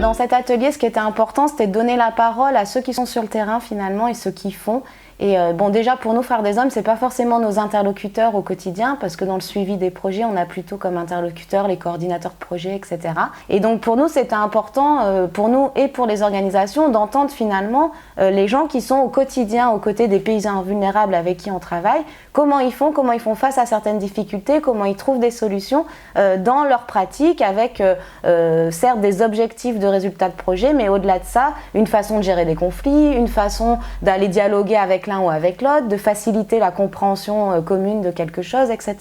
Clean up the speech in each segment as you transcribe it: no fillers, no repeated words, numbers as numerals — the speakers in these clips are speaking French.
Dans cet atelier, ce qui était important, c'était de donner la parole à ceux qui sont sur le terrain finalement et ceux qui font. Et déjà pour nous, Frères des Hommes, c'est pas forcément nos interlocuteurs au quotidien, parce que dans le suivi des projets, on a plutôt comme interlocuteurs les coordinateurs de projets, etc. Et donc pour nous, c'était important, pour nous et pour les organisations, d'entendre finalement les gens qui sont au quotidien aux côtés des paysans vulnérables avec qui on travaille, comment ils font face à certaines difficultés, comment ils trouvent des solutions dans leur pratique, avec certes des objectifs de résultats de projet, mais au-delà de ça, une façon de gérer des conflits, une façon d'aller dialoguer avec l'un ou avec l'autre, de faciliter la compréhension commune de quelque chose, etc.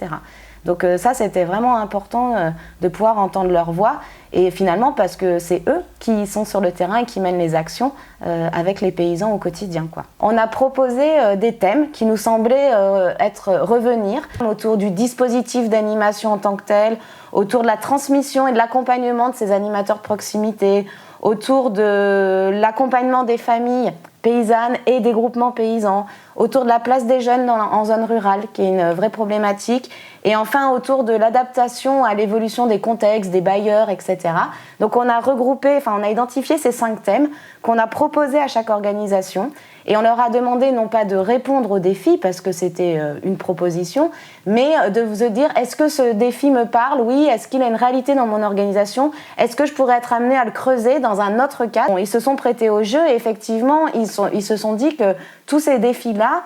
Donc ça, c'était vraiment important de pouvoir entendre leur voix, et finalement parce que c'est eux qui sont sur le terrain et qui mènent les actions avec les paysans au quotidien, quoi. On a proposé des thèmes qui nous semblaient revenir autour du dispositif d'animation en tant que tel, autour de la transmission et de l'accompagnement de ces animateurs de proximité, autour de l'accompagnement des familles paysannes et des groupements paysans, autour de la place des jeunes en zone rurale, qui est une vraie problématique, et enfin autour de l'adaptation à l'évolution des contextes, des bailleurs, etc. Donc on a identifié ces 5 thèmes qu'on a proposés à chaque organisation, et on leur a demandé non pas de répondre aux défis, parce que c'était une proposition, mais de se dire, est-ce que ce défi me parle? Oui. Est-ce qu'il a une réalité dans mon organisation? Est-ce que je pourrais être amenée à le creuser dans un autre cadre? Ils se sont prêtés au jeu, et effectivement, ils se sont dit que tous ces défis-là,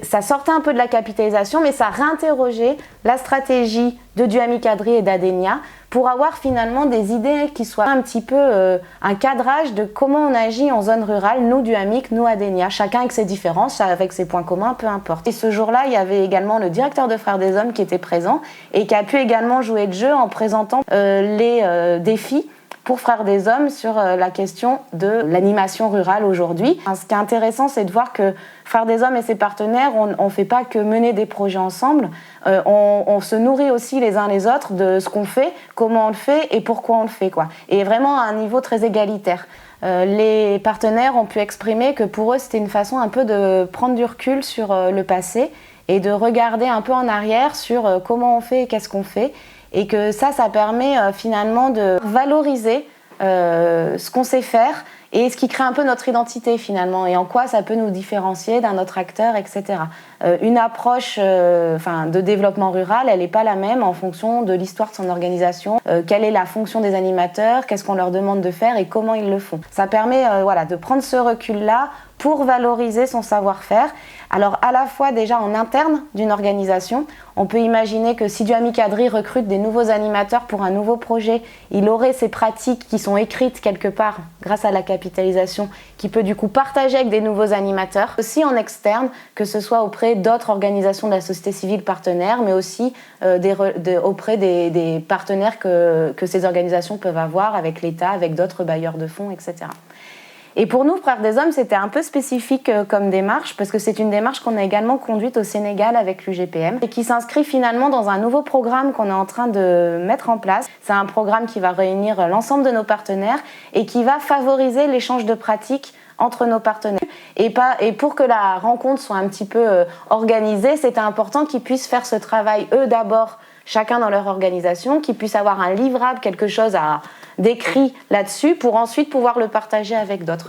ça sortait un peu de la capitalisation, mais ça réinterrogeait la stratégie de Duhamic Adri et d'Adenia pour avoir finalement des idées qui soient un petit peu un cadrage de comment on agit en zone rurale, nous Duhamic, nous Adenia, chacun avec ses différences, avec ses points communs, peu importe. Et ce jour-là, il y avait également le directeur de Frères des Hommes qui était présent et qui a pu également jouer le jeu en présentant les défis pour Frères des Hommes sur la question de l'animation rurale aujourd'hui. Ce qui est intéressant, c'est de voir que Frères des Hommes et ses partenaires, on ne fait pas que mener des projets ensemble, on se nourrit aussi les uns les autres de ce qu'on fait, comment on le fait et pourquoi on le fait, quoi. Et vraiment à un niveau très égalitaire. Les partenaires ont pu exprimer que pour eux, c'était une façon un peu de prendre du recul sur le passé et de regarder un peu en arrière sur comment on fait et qu'est-ce qu'on fait. Et que ça permet finalement de valoriser ce qu'on sait faire et ce qui crée un peu notre identité finalement, et en quoi ça peut nous différencier d'un autre acteur, etc. Une approche de développement rural, elle n'est pas la même en fonction de l'histoire de son organisation, quelle est la fonction des animateurs, qu'est-ce qu'on leur demande de faire et comment ils le font. Ça permet de prendre ce recul-là pour valoriser son savoir-faire. Alors à la fois déjà en interne d'une organisation, on peut imaginer que si Duhamic Adri recrute des nouveaux animateurs pour un nouveau projet, il aurait ces pratiques qui sont écrites quelque part grâce à la capitalisation, qui peut du coup partager avec des nouveaux animateurs. Aussi en externe, que ce soit auprès d'autres organisations de la société civile partenaires, mais aussi auprès des partenaires que ces organisations peuvent avoir avec l'État, avec d'autres bailleurs de fonds, etc. Et pour nous, Frères des Hommes, c'était un peu spécifique comme démarche, parce que c'est une démarche qu'on a également conduite au Sénégal avec l'UGPM, et qui s'inscrit finalement dans un nouveau programme qu'on est en train de mettre en place. C'est un programme qui va réunir l'ensemble de nos partenaires et qui va favoriser l'échange de pratiques entre nos partenaires. Et pour que la rencontre soit un petit peu organisée, c'était important qu'ils puissent faire ce travail, eux d'abord, chacun dans leur organisation, qu'ils puissent avoir un livrable, quelque chose d'écrit là-dessus, pour ensuite pouvoir le partager avec d'autres.